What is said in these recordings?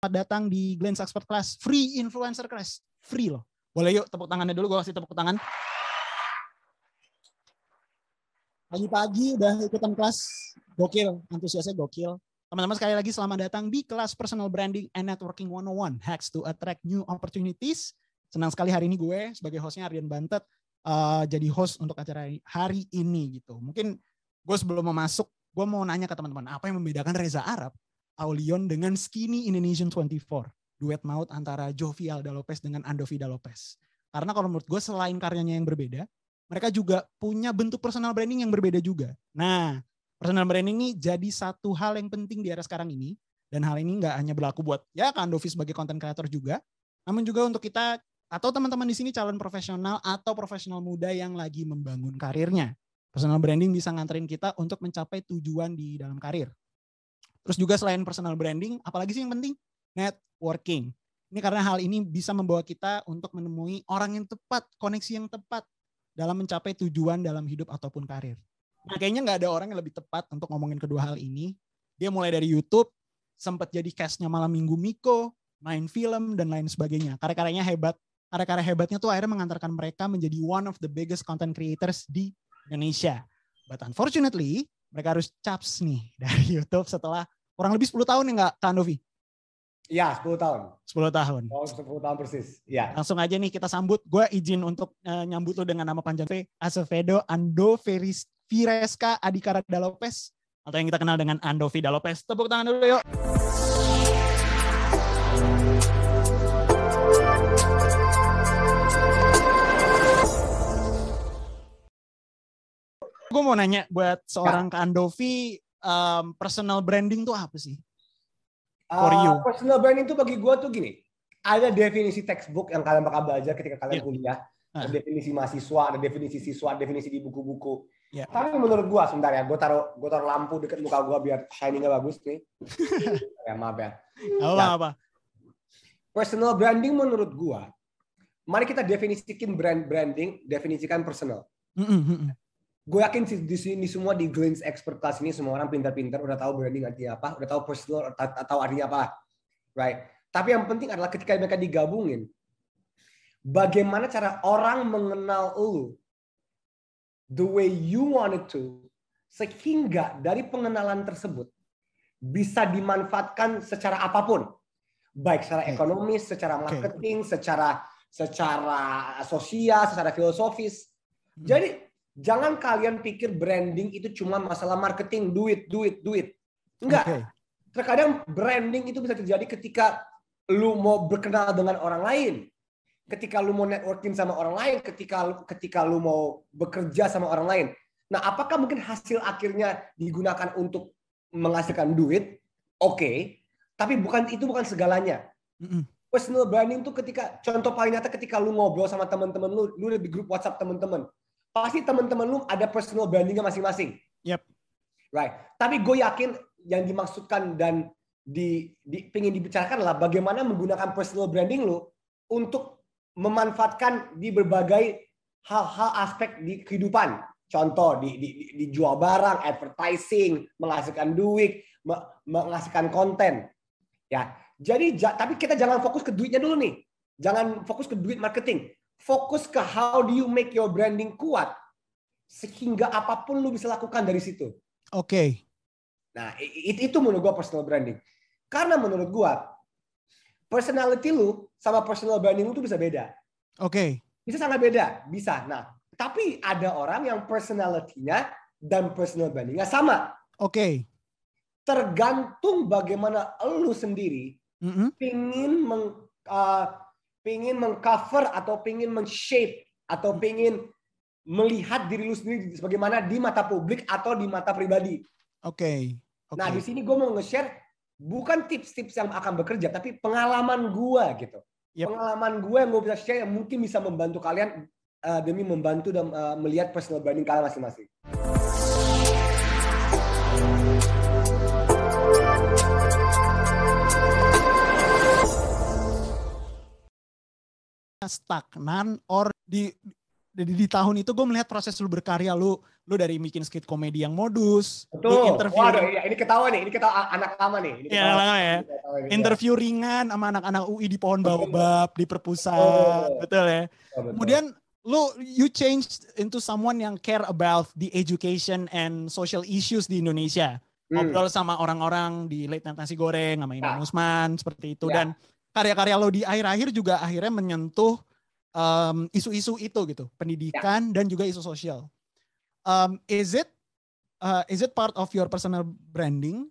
selamat datang di Glenn's Expert Class, free influencer class, free loh. Boleh yuk tepuk tangannya dulu, gue kasih tepuk tangan. Pagi-pagi udah ikutan kelas, gokil, antusiasnya gokil. Teman-teman sekali lagi selamat datang di kelas Personal Branding and Networking 101, Hacks to Attract New Opportunities. Senang sekali hari ini gue sebagai hostnya Ardian Bantet jadi host untuk acara hari ini gitu. Mungkin gue sebelum mau masuk, gue mau nanya ke teman-teman, apa yang membedakan Reza Arab, Aulion dengan Skinny Indonesian 24, duet maut antara Jovi Alda Lopez dengan Andovida Lopez. Karena kalau menurut gue selain karyanya yang berbeda, mereka juga punya bentuk personal branding yang berbeda juga. Nah, personal branding ini jadi satu hal yang penting di era sekarang ini, dan hal ini nggak hanya berlaku buat ya Kak Andovi sebagai content creator juga, namun juga untuk kita atau teman-teman di sini calon profesional atau profesional muda yang lagi membangun karirnya. Personal branding bisa nganterin kita untuk mencapai tujuan di dalam karir. Terus juga selain personal branding, apalagi sih yang penting? Networking. Ini karena hal ini bisa membawa kita untuk menemui orang yang tepat, koneksi yang tepat dalam mencapai tujuan dalam hidup ataupun karir. Nah, kayaknya nggak ada orang yang lebih tepat untuk ngomongin kedua hal ini. Dia mulai dari YouTube, sempat jadi cast-nya Malam Minggu Miko, main film, dan lain sebagainya. Karya-karyanya hebat. Karya-karya hebatnya tuh akhirnya mengantarkan mereka menjadi one of the biggest content creators di Indonesia. But unfortunately, mereka harus caps nih dari YouTube setelah kurang lebih 10 tahun ya nggak, Kak Andovi? Ya, 10 tahun. 10 tahun. Oh, 10 tahun persis. Ya. Langsung aja nih kita sambut. Gue izin untuk nyambut lo dengan nama panjang Azevedo Andovireska Adikarada Lopez, atau yang kita kenal dengan Andovida Lopez. Tepuk tangan dulu yuk. Gue mau nanya buat seorang Kak Andovi, personal branding tuh apa sih? For you. Personal branding tuh bagi gue tuh gini, ada definisi textbook yang kalian bakal belajar ketika kalian kuliah, ada definisi mahasiswa, ada definisi siswa, ada definisi di buku-buku. Tapi menurut gue, sebentar ya, gue taruh lampu deket muka gue biar shiningnya bagus nih. Ya maaf ya. Apa? Personal branding menurut gue, mari kita definisikan branding, definisikan personal. Gue yakin di sini semua di Glenn's Expert Class ini semua orang pintar-pintar udah tahu branding artinya apa, udah tahu personal atau artinya apa, right? Tapi yang penting adalah ketika mereka digabungin, bagaimana cara orang mengenal lu, the way you wanted to, sehingga dari pengenalan tersebut bisa dimanfaatkan secara apapun, baik secara ekonomis, secara marketing, secara sosial, secara filosofis. Jadi jangan kalian pikir branding itu cuma masalah marketing, duit. Enggak. Terkadang branding itu bisa terjadi ketika lu mau berkenal dengan orang lain, ketika lu mau networking sama orang lain, ketika lu mau bekerja sama orang lain. Nah, apakah mungkin hasil akhirnya digunakan untuk menghasilkan duit? Oke. Tapi itu bukan segalanya. Personal branding itu ketika, contoh paling nyata ketika lu ngobrol sama teman-teman lu di grup WhatsApp teman-teman. Pasti teman-teman lu ada personal brandingnya masing-masing. Yep. Right. Tapi gue yakin yang dimaksudkan dan pengen dibicarakan adalah bagaimana menggunakan personal branding lu untuk memanfaatkan di berbagai hal-hal aspek di kehidupan. Contoh dijual barang, advertising, menghasilkan duit, menghasilkan konten. Ya. Jadi tapi kita jangan fokus ke duitnya dulu nih. Jangan fokus ke duit marketing. Fokus ke how do you make your branding kuat sehingga apapun lu bisa lakukan dari situ. Oke. Nah, itu menurut gua personal branding. Karena menurut gua personality lu sama personal branding lu tuh bisa beda. Oke. Bisa sangat beda, bisa. Nah, tapi ada orang yang personality-nya dan personal branding-nya sama. Oke. Tergantung bagaimana lu sendiri pingin mengcover atau pingin men-shape atau pingin melihat diri lu sendiri sebagaimana di mata publik atau di mata pribadi. Oke. Nah, di sini gue mau nge-share bukan tips-tips yang akan bekerja, tapi pengalaman gue gitu. Yep. Pengalaman gue yang gue bisa share yang mungkin bisa membantu kalian demi membantu dan melihat personal branding kalian masing-masing. Stagnan or di tahun itu gue melihat proses lu berkarya, lu Lu dari bikin skit komedi yang modus, Betul. lu interview. Waduh, ini ketawa nih, ini ketawa anak lama nih. Ini ya, lama ya. Interview ringan sama anak-anak UI di pohon baobab, di perpusat, betul ya. Betul. Kemudian you change into someone yang care about the education and social issues di Indonesia. Ngobrol sama orang-orang di Late Night Nasi Goreng, sama Iman Usman, seperti itu. Dan karya-karya lo di akhir-akhir juga akhirnya menyentuh isu-isu itu gitu, pendidikan dan juga isu sosial. Is it part of your personal branding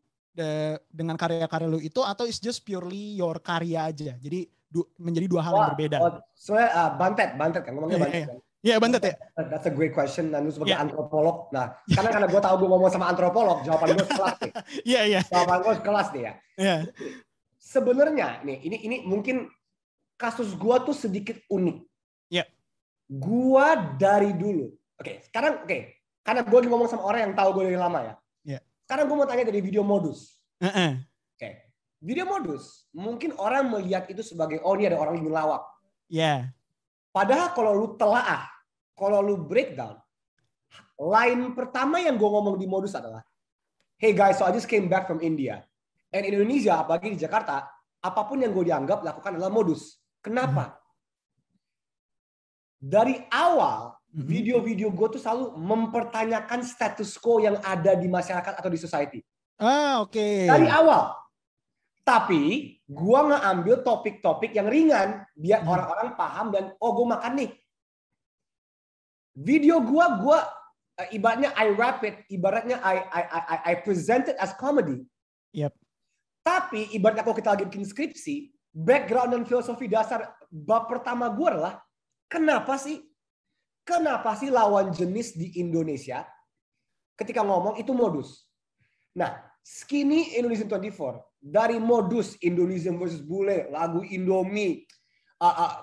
dengan karya-karya lo itu, atau is just purely your karya aja? Jadi menjadi dua hal yang berbeda. Soalnya bantet kan ngomongnya bantet kan. Iya, bantet ya. That's a great question. Nah, lu sebagai antropolog, nah karena gue tahu gue ngomong sama antropolog, jawaban gue kelas nih. Iya. Jawaban gue kelas nih ya. Iya. Sebenarnya nih, ini mungkin kasus gue tuh sedikit unik. Iya. Gue dari dulu, sekarang karena gue ngomong sama orang yang tahu gue dari lama ya. Iya. Sekarang gue mau tanya dari video modus. Video modus, mungkin orang melihat itu sebagai ini ada orang yang ngelawak. Iya. Padahal kalau lu telaah, kalau lu breakdown, line pertama yang gue ngomong di modus adalah, hey guys, so I just came back from India. And in Indonesia, apalagi di Jakarta, apapun yang gue dianggap lakukan adalah modus. Kenapa? Dari awal, video-video gue tuh selalu mempertanyakan status quo yang ada di masyarakat atau di society. Oke. Dari awal. Tapi gue nggak ambil topik-topik yang ringan biar orang-orang paham dan gue makan nih. Video gue ibaratnya I rap it, ibaratnya I present it as comedy. Yep. Tapi ibaratnya kalau kita lagi bikin skripsi, background dan filosofi dasar bab pertama gue adalah kenapa sih lawan jenis di Indonesia ketika ngomong itu modus. Nah, Skinny Indonesian 24 dari modus Indonesian versus bule, lagu Indomie,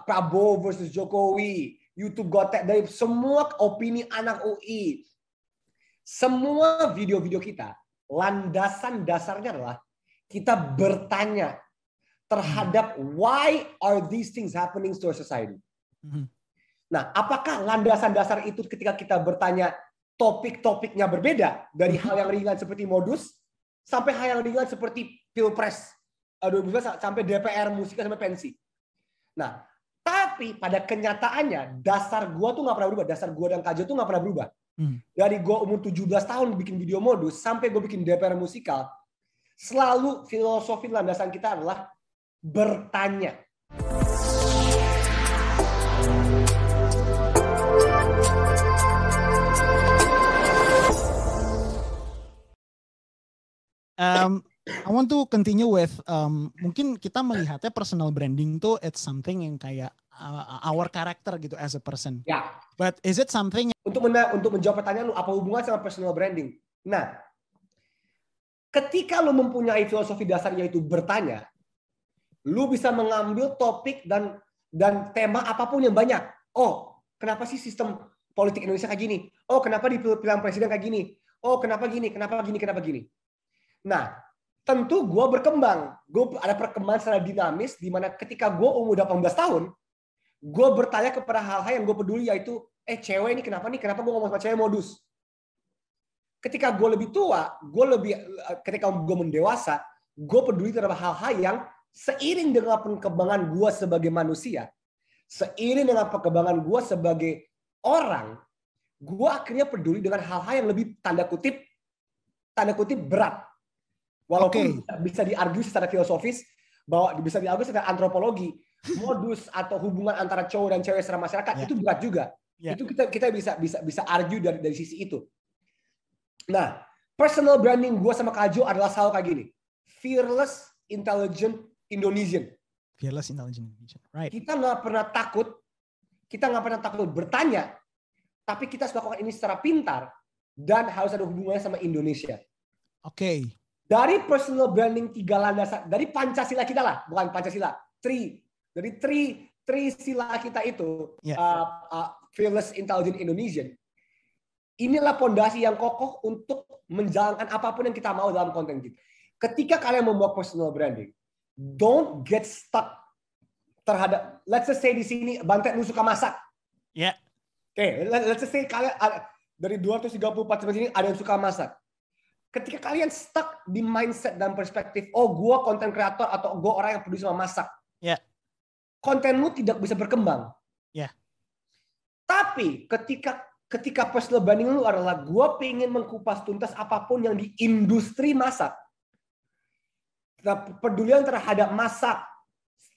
Prabowo versus Jokowi, YouTube Gotek, dari semua opini anak UI, semua video-video kita landasan dasarnya adalah kita bertanya terhadap why are these things happening to our society. Nah, apakah landasan dasar itu ketika kita bertanya topik-topiknya berbeda dari hal yang ringan seperti modus sampai hal yang ringan seperti Pilpres 2019 sampai DPR musika sampai pensi. Nah, tapi pada kenyataannya dasar gua tuh nggak pernah berubah. Dasar gua dan Kajo tuh nggak pernah berubah. Dari gua umur 17 tahun bikin video modus sampai gua bikin DPR musikal, selalu filosofi landasan kita adalah bertanya. I want to continue with mungkin kita melihatnya personal branding tuh it's something yang kayak our character gitu as a person. Ya. But is it something untuk menjawab pertanyaan lu apa hubungan sama personal branding? Nah, ketika lu mempunyai filosofi dasar yaitu bertanya, lu bisa mengambil topik dan tema apapun yang banyak. Oh, kenapa sih sistem politik Indonesia kayak gini? Oh, kenapa di pilihan presiden kayak gini? Oh, kenapa gini? Kenapa gini? Nah, tentu gue berkembang. Gue ada perkembangan secara dinamis di mana ketika gue umur 18 tahun, gue bertanya kepada hal-hal yang gue peduli yaitu, cewek ini kenapa nih? Kenapa gue ngomong sama cewek modus? Ketika gue lebih tua, ketika gue mendewasa, gue peduli terhadap hal-hal yang seiring dengan perkembangan gue sebagai manusia, seiring dengan perkembangan gue sebagai orang, gue akhirnya peduli dengan hal-hal yang lebih tanda kutip berat. Walaupun bisa diargu secara filosofis, bahwa bisa diargu secara antropologi, modus atau hubungan antara cowok dan cewek secara masyarakat itu berat juga. Itu kita bisa argue dari sisi itu. Nah, personal branding gue sama Kajo adalah selalu kayak gini. Fearless, intelligent, Indonesian. Fearless, intelligent, Indonesian. Right. Kita nggak pernah takut bertanya, tapi kita harus melakukan ini secara pintar dan harus ada hubungannya sama Indonesia. Oke. Dari personal branding 3 landasan, dari Pancasila kita lah, bukan Pancasila, dari three sila kita itu, fearless, intelligent, Indonesian. Inilah pondasi yang kokoh untuk menjalankan apapun yang kita mau dalam konten kita. Ketika kalian membuat personal branding, don't get stuck terhadap, let's just say di sini Bantet lu suka masak. Yeah. Let's just say kalian dari 230 participants ini ada yang suka masak. Ketika kalian stuck di mindset dan perspektif, oh gue konten kreator atau gue orang yang peduli sama masak, kontenmu tidak bisa berkembang. Tapi ketika personal branding lu adalah gue pengen mengkupas tuntas apapun yang di industri masak, pedulian terhadap masak,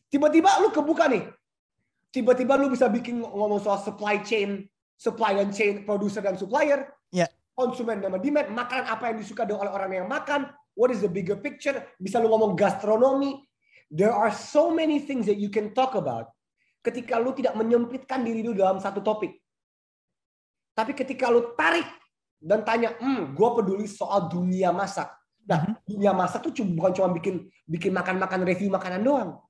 tiba-tiba lu kebuka nih, tiba-tiba lu bisa bikin ngomong soal supply and chain, producer dan supplier, konsumen dan demand, makanan apa yang disuka oleh orang yang makan, what is the bigger picture, bisa lu ngomong gastronomi. There are so many things that you can talk about ketika lu tidak menyempitkan diri lu dalam satu topik. Tapi ketika lu tarik dan tanya, gue peduli soal dunia masak. Nah, dunia masak tuh bukan cuma bikin makan-makan review makanan doang.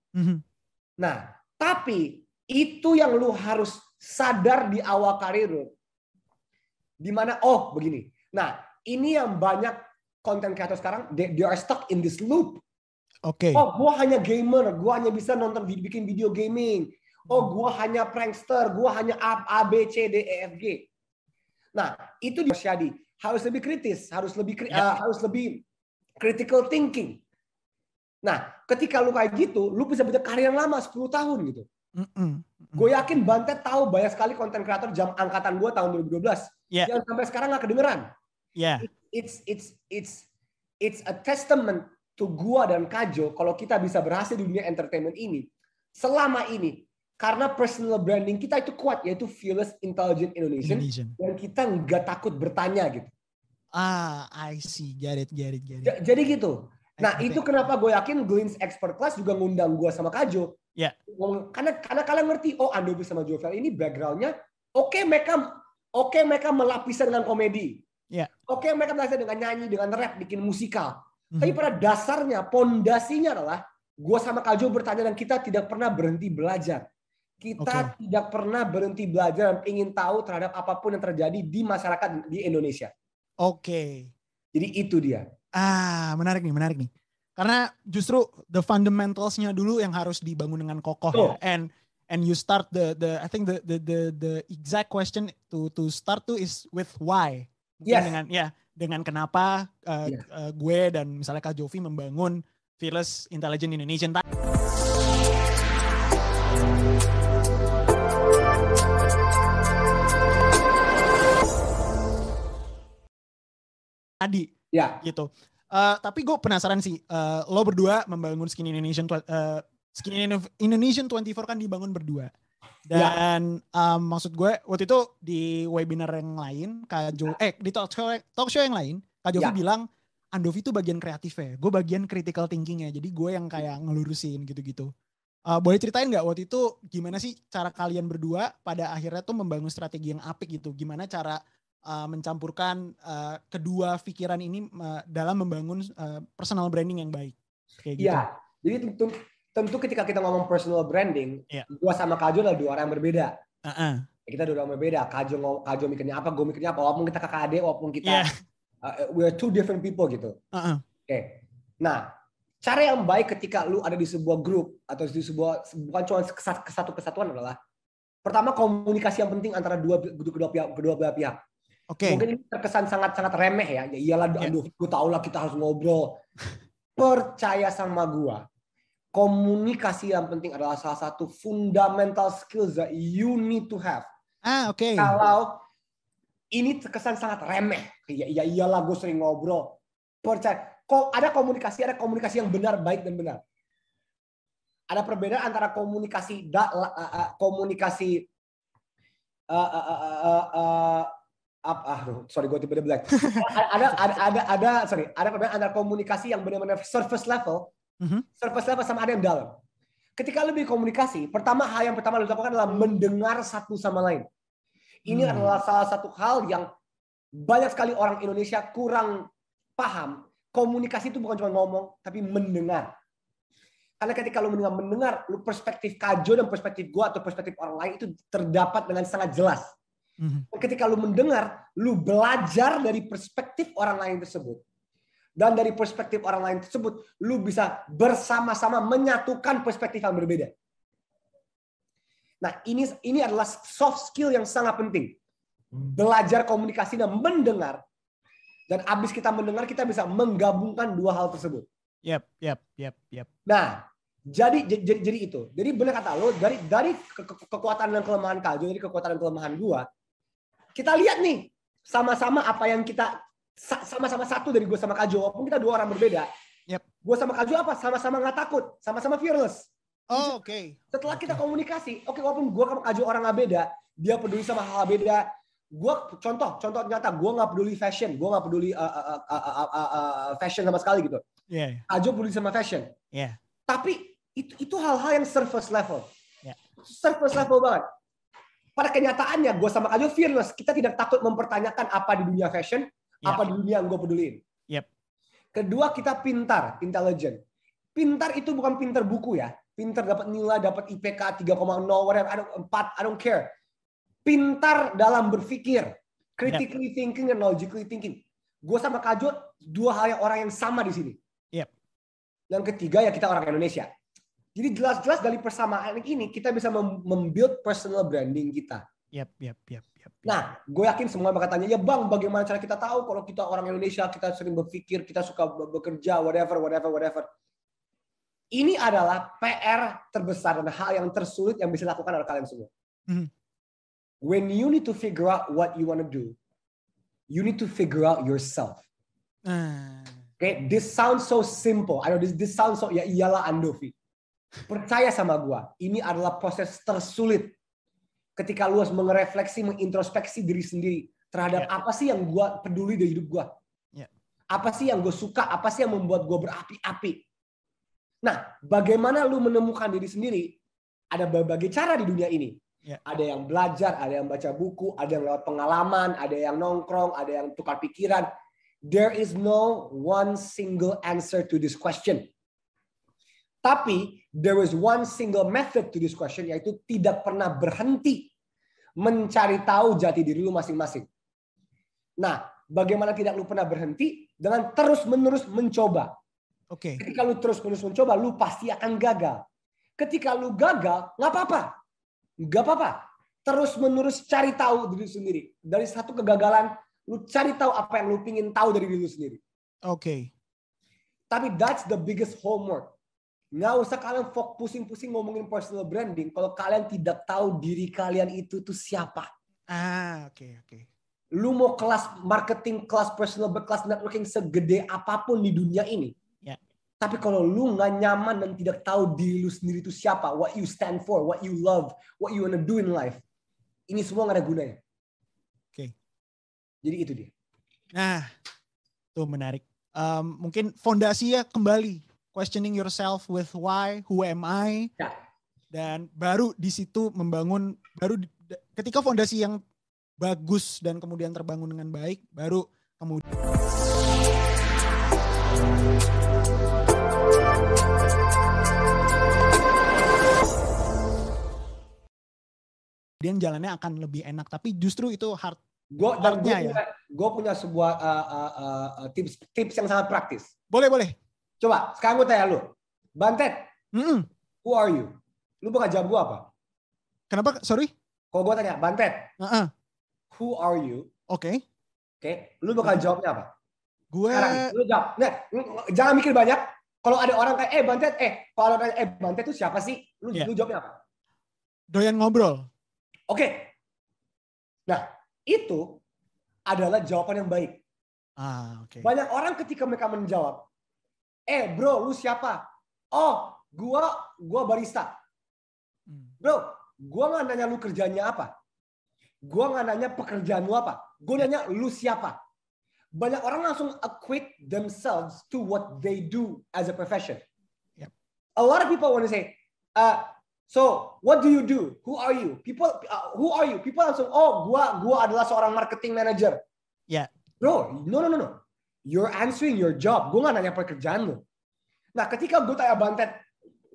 Nah, tapi itu yang lu harus sadar di awal karir lu. Dimana, begini. Nah, ini yang banyak content creator sekarang, they are stuck in this loop. Gue hanya gamer, gue hanya bisa bikin video gaming. Gue hanya prankster, gue hanya A, B, C, D, E, F, G. Nah, itu jadi harus lebih kritis, harus lebih critical thinking. Nah, ketika lu kayak gitu, lu bisa punya karir yang lama 10 tahun gitu. Gue yakin Bante tahu banyak sekali konten kreator angkatan gue tahun 2012 yang sampai sekarang nggak kedengeran. It's a testament to gue dan Kajo kalau kita bisa berhasil di dunia entertainment ini selama ini. Karena personal branding kita itu kuat, yaitu Fearless Intelligent Indonesian. Dan kita nggak takut bertanya gitu. I see. Get it. Jadi gitu. Nah, itu kenapa gue yakin Glints Expert Class juga ngundang gue sama Kajo. Karena kalian ngerti, Andovi sama Jovel ini background-nya, mereka melapiskan dengan komedi. Mereka melapiskan dengan nyanyi, dengan rap, bikin musikal. Tapi pada dasarnya, pondasinya adalah gue sama Kajo bertanya dan kita tidak pernah berhenti belajar. Kita tidak pernah berhenti belajar dan ingin tahu terhadap apapun yang terjadi di masyarakat di Indonesia. Jadi itu dia. Menarik nih. Karena justru the fundamentals-nya dulu yang harus dibangun dengan kokoh ya. And you start I think the exact question to start to is with why. Dengan kenapa gue dan misalnya Kak Jovi membangun Fearless Intelligent Indonesian. Tadi gitu. Tapi gue penasaran sih, lo berdua membangun Skinny Indonesian 24 kan dibangun berdua. Dan maksud gue waktu itu di webinar yang lain, di talk show yang lain, Kak Jovi bilang Andovi itu bagian kreatifnya, gue bagian critical thinkingnya. Jadi gue yang kayak ngelurusin gitu-gitu. Boleh ceritain nggak waktu itu gimana sih cara kalian berdua pada akhirnya tuh membangun strategi yang apik gitu? Gimana cara mencampurkan kedua pikiran ini dalam membangun personal branding yang baik? Kayak gitu. Jadi tentu ketika kita ngomong personal branding, gua sama Kajo adalah dua orang yang berbeda. Kita dua orang yang berbeda. Kajo mikirnya apa, gue mikirnya apa. Walaupun kita kakak adik, walaupun kita we are two different people gitu. Nah, cara yang baik ketika lu ada di sebuah grup atau di sebuah bukan cuma kesatuan adalah pertama komunikasi yang penting antara kedua belah pihak. Mungkin ini terkesan sangat-sangat remeh ya. Ya iyalah, aduh, gue tau lah kita harus ngobrol. Percaya sama gue. Komunikasi yang penting adalah salah satu fundamental skills that you need to have. Kalau ini terkesan sangat remeh. Ya iyalah, gue sering ngobrol. Percaya. Ada komunikasi yang benar, baik dan benar. Ada perbedaan antara komunikasi sorry gue tiba-tiba blank. Ada perbedaan antara komunikasi yang benar-benar surface level sama ada yang dalam. Ketika lebih komunikasi, hal yang pertama lo lakukan adalah mendengar satu sama lain. Ini adalah salah satu hal yang banyak sekali orang Indonesia kurang paham. Komunikasi itu bukan cuma ngomong, tapi mendengar. Karena ketika lu mendengar, lu perspektif Kajo dan perspektif gue atau perspektif orang lain itu terdapat dengan sangat jelas. Ketika lu mendengar, lu belajar dari perspektif orang lain tersebut. Dan dari perspektif orang lain tersebut, lu bisa bersama-sama menyatukan perspektif yang berbeda. Nah, ini adalah soft skill yang sangat penting. belajar komunikasi dan mendengar. Dan abis kita mendengar, kita bisa menggabungkan dua hal tersebut. Yep. Nah, jadi itu. Jadi benar kata lo, dari kekuatan dan kelemahan Kaljo, dari kekuatan dan kelemahan gua, kita lihat nih sama-sama apa yang kita sama-sama satu dari gue sama Kaljo, walaupun kita dua orang berbeda. Yep. Gue sama Kaljo apa? Sama-sama nggak takut, sama-sama fearless. Oh, oke. Setelah kita komunikasi, walaupun gue sama Kaljo orang nggak beda, dia peduli sama hal beda. Gue contoh nyata, gue nggak peduli fashion, gue nggak peduli fashion sama sekali gitu. Yeah. Kaljo peduli sama fashion. Yeah. Tapi itu hal-hal yang surface level. Yeah. Surface level banget. Pada kenyataannya, gue sama Kaljo fearless. Kita tidak takut mempertanyakan apa di dunia fashion, apa di dunia yang gue peduliin. Yep. Kedua, kita pintar, intelligent. Pintar itu bukan pintar buku ya. Pintar dapat nilai, dapat IPK 3,0, whatever, 4, I don't care. Pintar dalam berpikir, critically thinking and logically thinking. Gue sama Kaljo dua hal yang orang yang sama di sini. Yep. Yang ketiga ya kita orang Indonesia. Jadi jelas-jelas dari persamaan ini kita bisa membuild personal branding kita. Yep. Nah, gue yakin semua bakal tanya, ya Bang, bagaimana cara kita tahu kalau kita orang Indonesia, kita sering berpikir, kita suka bekerja, whatever. Ini adalah PR terbesar dan hal yang tersulit yang bisa dilakukan oleh kalian semua. When you need to figure out what you want to do, you need to figure out yourself. Okay, this sounds so simple. I know this sounds so, ya iyalah Andovi. Percaya sama gua, ini adalah proses tersulit. Ketika lu harus mengerefleksi, mengintrospeksi diri sendiri terhadap apa sih yang gua peduli dari hidup gua. Apa sih yang gue suka, apa sih yang membuat gua berapi-api. Nah, bagaimana lu menemukan diri sendiri? Ada berbagai cara di dunia ini. Ada yang belajar, ada yang baca buku, ada yang lewat pengalaman, ada yang nongkrong, ada yang tukar pikiran. There is no one single answer to this question. Tapi there is one single method to this question, yaitu tidak pernah berhenti mencari tahu jati diri lu masing-masing. Nah, bagaimana tidak lu pernah berhenti? Dengan terus-menerus mencoba. Ketika lu terus-menerus mencoba, lu pasti akan gagal. Ketika lu gagal, nggak apa-apa. Gak apa-apa. Terus-menerus cari tahu diri sendiri. Dari satu kegagalan, lu cari tahu apa yang lu pingin tahu dari diri lu sendiri. Tapi that's the biggest homework. Nggak usah kalian pusing-pusing ngomongin personal branding kalau kalian tidak tahu diri kalian itu tuh siapa. Lu mau kelas marketing, kelas personal, kelas networking segede apapun di dunia ini. Tapi kalau lu nggak nyaman dan tidak tahu diri lu sendiri itu siapa, what you stand for, what you love, what you wanna do in life, ini semua nggak ada gunanya. Jadi itu dia. Nah, tuh menarik. Mungkin fondasinya kembali, questioning yourself with why, who am I, dan baru di situ membangun, ketika fondasi yang bagus dan kemudian terbangun dengan baik, baru kemudian jalannya akan lebih enak, tapi justru itu gue punya sebuah tips yang sangat praktis. Boleh. Coba sekarang gue tanya lu, Bantet, who are you? Lu bakal jawab gue apa? Kenapa? Sorry? Kalau gue tanya, Bantet, who are you? Oke. Lu bakal jawabnya apa? Lu jawab. Nah, jangan mikir banyak. Kalau ada orang kayak, Bantet, kalau ada Bantet itu siapa sih? Lu jawabnya apa? Doyan ngobrol. Nah, itu adalah jawaban yang baik. Banyak orang ketika mereka menjawab, bro, lu siapa? Oh, gua barista. Bro, gua nggak nanya lu kerjanya apa. Gua nggak nanya pekerjaan lu apa. Gua nanya lu siapa. Banyak orang langsung equate themselves to what they do as a profession. A lot of people want to say, so, what do you do? Who are you? People, who are you? People langsung, gua adalah seorang marketing manager. Bro, no. You're answering your job. Gua nggak nanya pekerjaan lu. Nah, ketika gue tanya Bantet,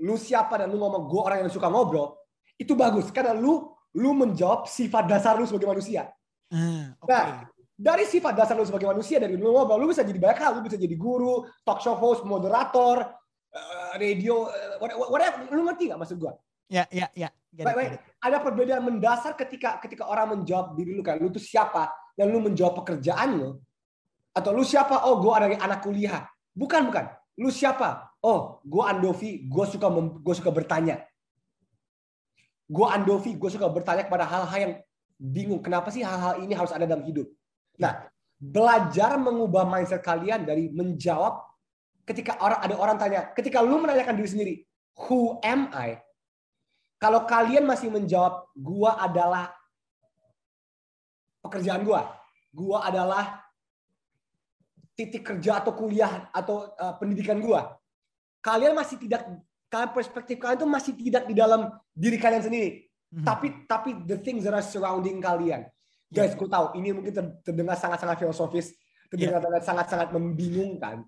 lu siapa dan lu ngomong gue orang yang suka ngobrol, itu bagus karena lu menjawab sifat dasar lu sebagai manusia. Nah, dari sifat dasar lu sebagai manusia, dari lu ngobrol, lu bisa jadi banyak hal. Lu bisa jadi guru, talk show host, moderator, radio, whatever. Lu ngerti nggak maksud gue? Ya. Baik. Ada perbedaan mendasar ketika orang menjawab diri lu, kan lu tuh siapa, dan lu menjawab pekerjaan lu, atau lu siapa? Oh, gue ada anak kuliah. Bukan. Lu siapa? Oh, gue Andovi, gue suka bertanya. Gue Andovi, gue suka bertanya kepada hal-hal yang bingung. Kenapa sih hal-hal ini harus ada dalam hidup? Nah, belajar mengubah mindset kalian dari menjawab ketika ada orang tanya. Ketika lu menanyakan diri sendiri, who am I? Kalau kalian masih menjawab, gua adalah pekerjaan gua adalah titik kerja atau kuliah atau pendidikan gua. Kalian perspektif kalian itu masih tidak di dalam diri kalian sendiri. Tapi the things that are surrounding kalian. Guys, gue tahu ini mungkin terdengar sangat-sangat filosofis, terdengar sangat-sangat membingungkan.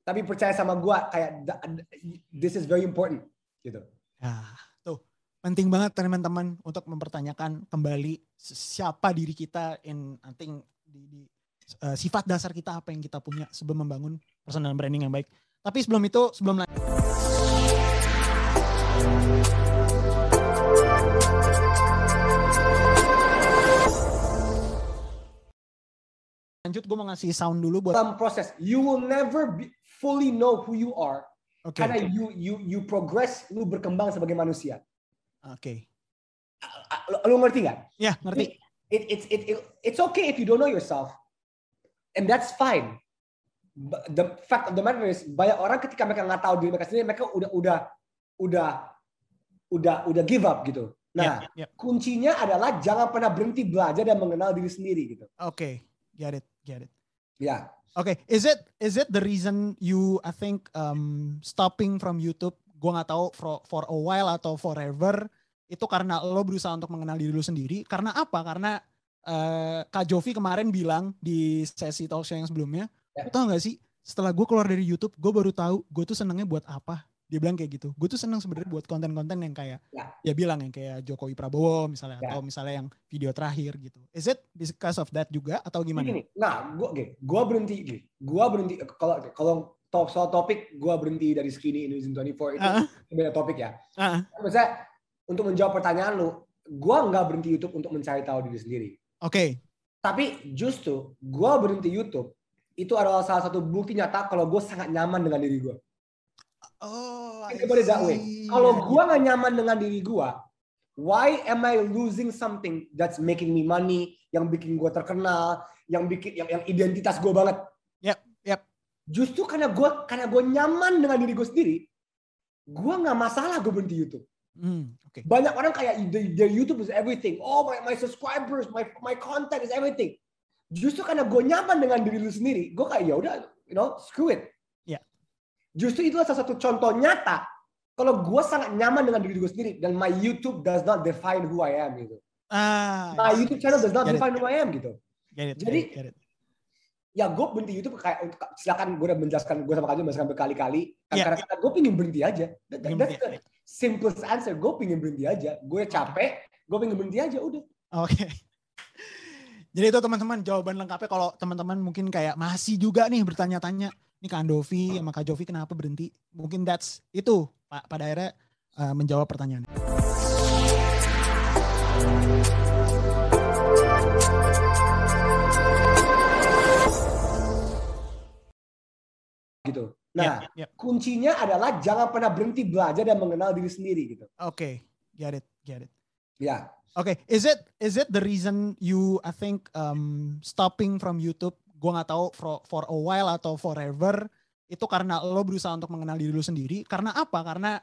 Tapi percaya sama gue, kayak this is very important, gitu. Ya, tuh penting banget teman-teman untuk mempertanyakan kembali siapa diri kita, I think di sifat dasar kita apa yang kita punya sebelum membangun personal branding yang baik. Tapi sebelum lanjut, gue mau ngasih sound dulu buat dalam proses. You will never fully know who you are. Karena you progress, lu berkembang sebagai manusia. Lu ngerti nggak? Ya, ngerti. It's okay if you don't know yourself, and that's fine. The fact of the matter is, banyak orang ketika mereka nggak tahu diri mereka sendiri, mereka udah give up gitu. Nah, kuncinya adalah jangan pernah berhenti belajar dan mengenal diri sendiri gitu. Get it. Yeah. Is it the reason you, I think, stopping from YouTube? Gue nggak tahu for a while atau forever. Itu karena lo berusaha untuk mengenal diri lo sendiri. Karena apa? Karena Kak Jovi kemarin bilang di sesi talk show yang sebelumnya, lo tau gak sih, setelah gue keluar dari YouTube, gue baru tahu gue tuh senengnya buat apa. Dia bilang kayak gitu. Gue tuh seneng sebenarnya buat konten-konten yang kayak, dia bilang yang kayak Jokowi Prabowo misalnya, atau misalnya yang video terakhir gitu. Is it because of that juga atau gimana? Nah, gue berhenti. Kalau soal topik, gue berhenti dari Skinny Indonesian 24 itu beda topik ya. Maksudnya, untuk menjawab pertanyaan lu, gue nggak berhenti YouTube untuk mencari tahu diri sendiri. Tapi justru gue berhenti YouTube itu adalah salah satu bukti nyata kalau gue sangat nyaman dengan diri gue. Kalau gue nggak nyaman dengan diri gue, why am I losing something that's making me money, yang bikin gue terkenal, yang identitas gue banget? Justru karena gue nyaman dengan diri gue sendiri, gue nggak masalah gue berhenti YouTube. Banyak orang kayak their YouTube is everything. Oh, my subscribers, my content is everything. Justru karena gue nyaman dengan diri lu sendiri, gue kayak ya udah, screw it. Justru itulah salah satu contoh nyata kalau gue sangat nyaman dengan diri gue sendiri, dan my YouTube does not define who I am gitu. My YouTube channel does not define who I am gitu. Jadi ya gue berhenti YouTube, kayak silakan, gue udah menjelaskan, gue sama Kak Jo menjelaskan berkali-kali, karena gue pengen berhenti aja. That's the simplest answer. Gue pengen berhenti aja. Gue capek, gue pengen berhenti aja, udah. Jadi itu teman-teman jawaban lengkapnya. Kalau teman-teman mungkin kayak masih juga nih bertanya-tanya, ini Kak Andovi sama Kak Jovi kenapa berhenti? Mungkin itu pada akhirnya menjawab pertanyaannya. Gitu. Nah, kuncinya adalah jangan pernah berhenti belajar dan mengenal diri sendiri gitu. Get it. Ya. Is it the reason you, I think, stopping from YouTube? Gue nggak tahu for a while atau forever. Itu karena lo berusaha untuk mengenal diri lo sendiri. Karena apa? Karena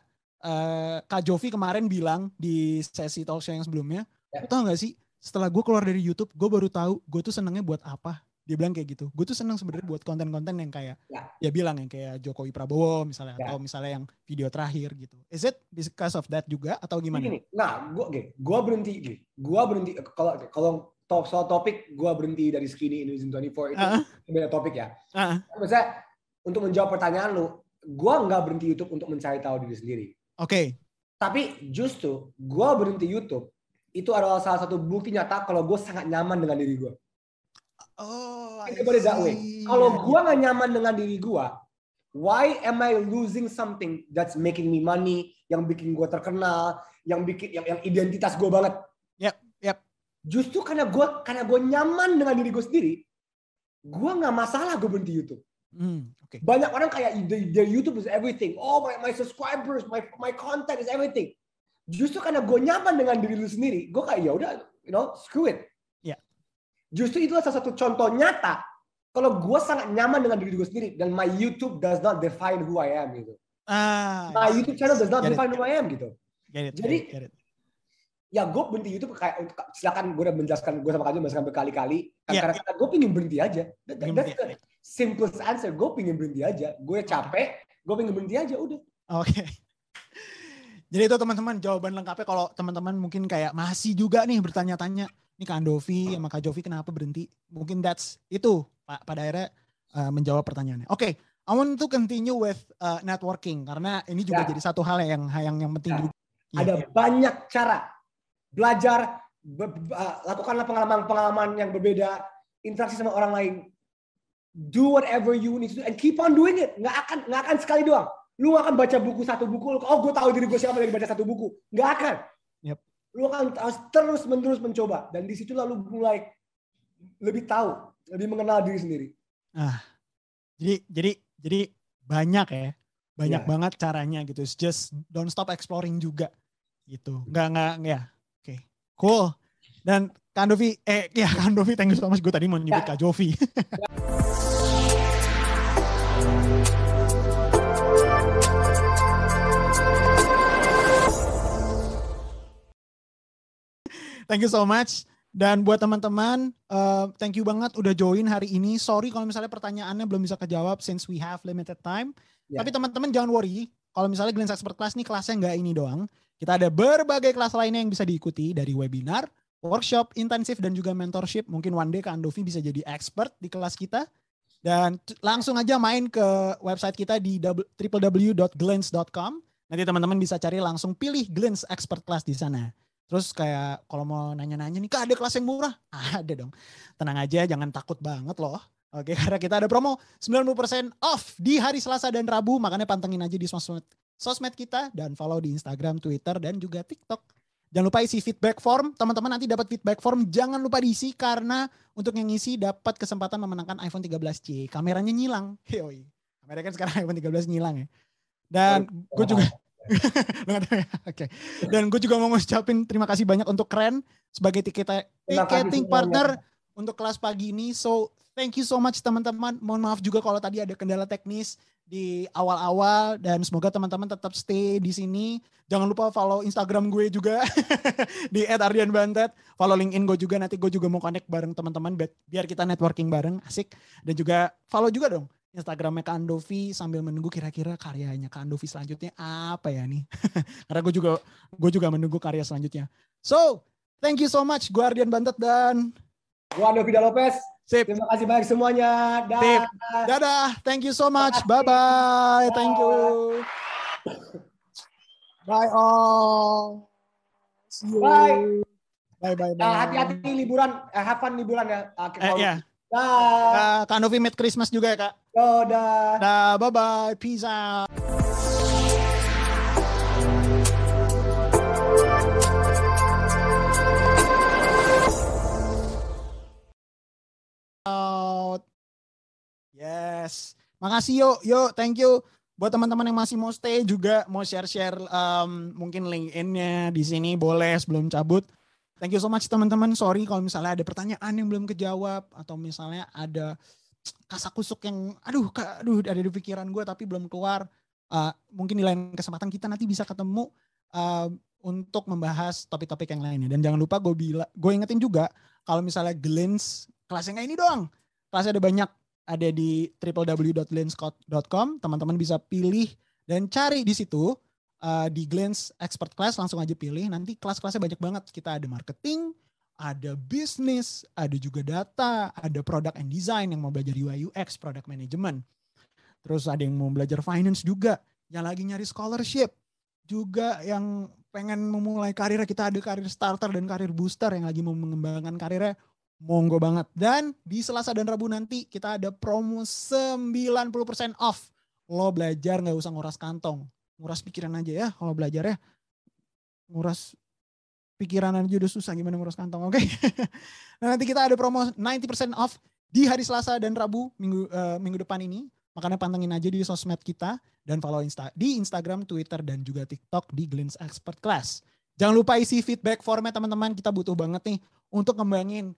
Kak Jovi kemarin bilang di sesi talk show yang sebelumnya, lo tau gak sih, setelah gue keluar dari YouTube, gue baru tahu gue tuh senengnya buat apa. Dia bilang kayak gitu. Gue tuh seneng sebenarnya buat konten-konten yang kayak, dia bilang yang kayak Jokowi Prabowo misalnya, atau misalnya yang video terakhir gitu. Is it because of that juga atau gimana? Nah, gue berhenti. Kalau soal topik, gue berhenti dari Skinny Indonesian 24 itu beda topik ya. Maksudnya, untuk menjawab pertanyaan lu, gue nggak berhenti YouTube untuk mencari tahu diri sendiri. Tapi justru gue berhenti YouTube itu adalah salah satu bukti nyata kalau gue sangat nyaman dengan diri gue. Kalau gue nggak nyaman dengan diri gue, Why am I losing something that's making me money, yang bikin gue terkenal, yang identitas gue banget? Yep. Justru karena gue nyaman dengan diri gue sendiri, gue nggak masalah gue berhenti YouTube. Okay. Banyak orang kayak the YouTube is everything. Oh, my subscribers, my content is everything. Justru karena gue nyaman dengan diri lu sendiri, gue kayak ya udah, screw it. Yeah. Justru itulah salah satu contoh nyata kalau gue sangat nyaman dengan diri gue sendiri dan my YouTube does not define who I am gitu. My YouTube channel does not define who I am gitu. Jadi ya gue berhenti YouTube kayak silakan, gue udah menjelaskan, gue sama Kak Jo menjelaskan berkali-kali karena gue pingin berhenti aja. That's the simplest answer. Gue pingin berhenti aja. Gue capek, gue pingin berhenti aja udah. Oke. Jadi itu teman-teman jawaban lengkapnya. Kalau teman-teman mungkin kayak masih juga nih bertanya-tanya, nih Kak Andovi sama Kak Jovi kenapa berhenti? Mungkin itu pada akhirnya menjawab pertanyaannya. Oke, I want to continue with networking karena ini juga jadi satu hal yang penting juga. Ada banyak cara. Belajar, lakukanlah pengalaman-pengalaman yang berbeda, interaksi sama orang lain. Do whatever you need to do and keep on doing it. Nggak akan sekali doang. Lu akan baca satu buku, oh gue tahu diri gue siapa dari baca satu buku. Nggak akan. Yep. Lu akan terus-menerus mencoba. Dan di situ lalu mulai lebih tahu, lebih mengenal diri sendiri. Jadi banyak ya. Banyak banget caranya gitu. It's just don't stop exploring juga. Gitu. Nggak ya. Oke. Cool. Dan Kak Andovi, Kak Andovi, thank you so much. Gue tadi mau nyebut Kak Jovi. Thank you so much. Dan buat teman-teman, thank you banget udah join hari ini. Sorry kalau misalnya pertanyaannya belum bisa kejawab since we have limited time. Tapi teman-teman jangan worry. Kalau misalnya Glenn's Expert Class nih kelasnya nggak ini doang. Kita ada berbagai kelas lainnya yang bisa diikuti dari webinar, workshop, intensif, dan juga mentorship. Mungkin one day Kak Andovi bisa jadi expert di kelas kita. Dan langsung aja main ke website kita di www.glens.com. Nanti teman-teman bisa cari langsung pilih Glenn's Expert Class di sana. Terus kayak kalau mau nanya-nanya nih, Kak ada kelas yang murah? Ada dong. Tenang aja, jangan takut banget loh. Oke, karena kita ada promo 90% off di hari Selasa dan Rabu. Makanya pantengin aja di sosmed kita dan follow di Instagram, Twitter, dan juga TikTok. Jangan lupa isi feedback form. Teman-teman nanti dapat feedback form. Jangan lupa diisi karena untuk yang ngisi dapat kesempatan memenangkan iPhone 13C. Kameranya nyilang. Yoi. Kameranya kan sekarang iPhone 13 nyilang ya. Dan gue juga... Oke. Dan gue juga mau ngucapin terima kasih banyak untuk Keren sebagai ticketing partner untuk kelas pagi ini. So thank you so much teman-teman. Mohon maaf juga kalau tadi ada kendala teknis di awal-awal dan semoga teman-teman tetap stay di sini. Jangan lupa follow Instagram gue juga di @ardianbantet. Follow LinkedIn gue juga, nanti gue juga mau connect bareng teman-teman biar kita networking bareng, asik. Dan juga follow juga dong Instagramnya Kak Andovi sambil menunggu kira-kira karyanya Kak Andovi selanjutnya apa ya nih. Karena gue juga menunggu karya selanjutnya. So, thank you so much. Gue Ardian Bantet dan gue Andovi Lopez. Sip. Terima kasih banyak semuanya. Dadah. Dadah. Thank you so much. Bye-bye. Thank you. Bye all. See you. Bye. Bye. Hati-hati liburan. Have fun liburan ya. Yeah. Kak Andovi Merry Christmas juga ya Kak. Dah. Bye-bye. Peace out. Yes. Makasih yo, thank you. Buat teman-teman yang masih mau stay juga, mau share-share mungkin LinkedIn-nya di sini boleh sebelum cabut. Thank you so much teman-teman. Sorry kalau misalnya ada pertanyaan yang belum kejawab atau misalnya ada kasakusuk yang aduh ada di pikiran gue tapi belum keluar. Mungkin di lain kesempatan kita nanti bisa ketemu untuk membahas topik-topik yang lainnya. Dan jangan lupa gue ingetin juga kalau misalnya Glens kelasnya nggak ini doang. Kelasnya ada banyak, ada di www.glens.com. Teman-teman bisa pilih dan cari di situ. Di Glens Expert Class langsung aja pilih. Nanti kelas-kelasnya banyak banget. Kita ada marketing, ada bisnis, ada juga data, ada product and design yang mau belajar UI UX, product management. Terus ada yang mau belajar finance juga, yang lagi nyari scholarship. Juga yang pengen memulai karirnya, kita ada karir starter dan karir booster yang lagi mau mengembangkan karirnya. Monggo banget. Dan di Selasa dan Rabu nanti kita ada promo 90% off lo belajar nggak usah nguras kantong, nguras pikiran aja ya. Kalau belajar ya, nguras pikiran aja udah susah, gimana nguras kantong, oke? Nah, nanti kita ada promo 90% off di hari Selasa dan Rabu minggu depan ini. Makanya pantengin aja di sosmed kita dan follow di Instagram, Twitter, dan juga TikTok di Glenn's Expert Class. Jangan lupa isi feedback formnya teman-teman, kita butuh banget nih untuk ngembangin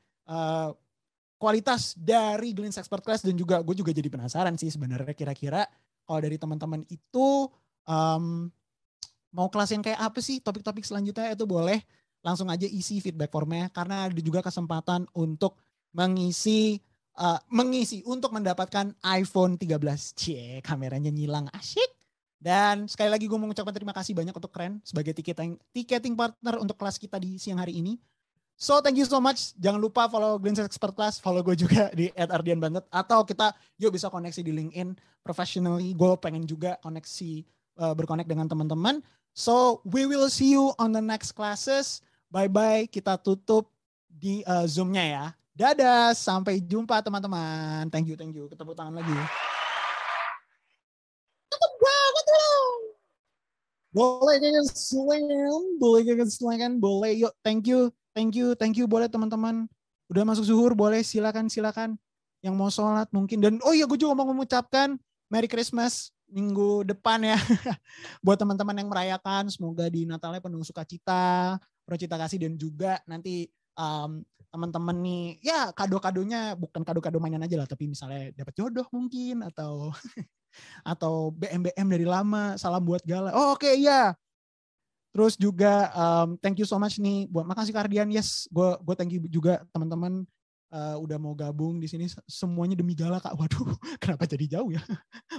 kualitas dari Glenn's Expert Class, dan juga gue juga jadi penasaran sih sebenarnya kira-kira kalau dari teman-teman itu mau kelas yang kayak apa sih, topik-topik selanjutnya itu boleh langsung aja isi feedback formnya, karena ada juga kesempatan untuk mengisi untuk mendapatkan iPhone 13. Cie, kameranya nyilang, asyik. Dan sekali lagi gue mau mengucapkan terima kasih banyak untuk Keren sebagai ticketing partner untuk kelas kita di siang hari ini. So thank you so much. Jangan lupa follow Glenn's Expert Class, follow gue juga di @ardianbantet, atau kita yuk bisa koneksi di LinkedIn professionally. Gue pengen juga berkonek dengan teman-teman. So we will see you on the next classes. Bye-bye, kita tutup di Zoom-nya ya. Dadah, sampai jumpa teman-teman. Thank you. Ketepuk tangan lagi. Boleh slam, boleh. Yuk, thank you. Boleh teman-teman. Udah masuk zuhur, boleh silakan. Yang mau sholat mungkin. Dan oh iya, gue juga mau mengucapkan Merry Christmas minggu depan ya. Buat teman-teman yang merayakan, semoga di Natalnya penuh sukacita, cita kasih, dan juga nanti teman-teman nih, ya kado-kadonya bukan kado-kado mainan aja lah, tapi misalnya dapat jodoh mungkin, atau BM dari lama, salam buat Gala. Oh oke, iya. Terus juga thank you so much nih buat, makasih Kardian, yes, gue thank you juga teman-teman udah mau gabung di sini, semuanya demi Gala Kak. Waduh, kenapa jadi jauh ya?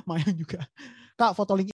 Mayan juga. Kak, foto link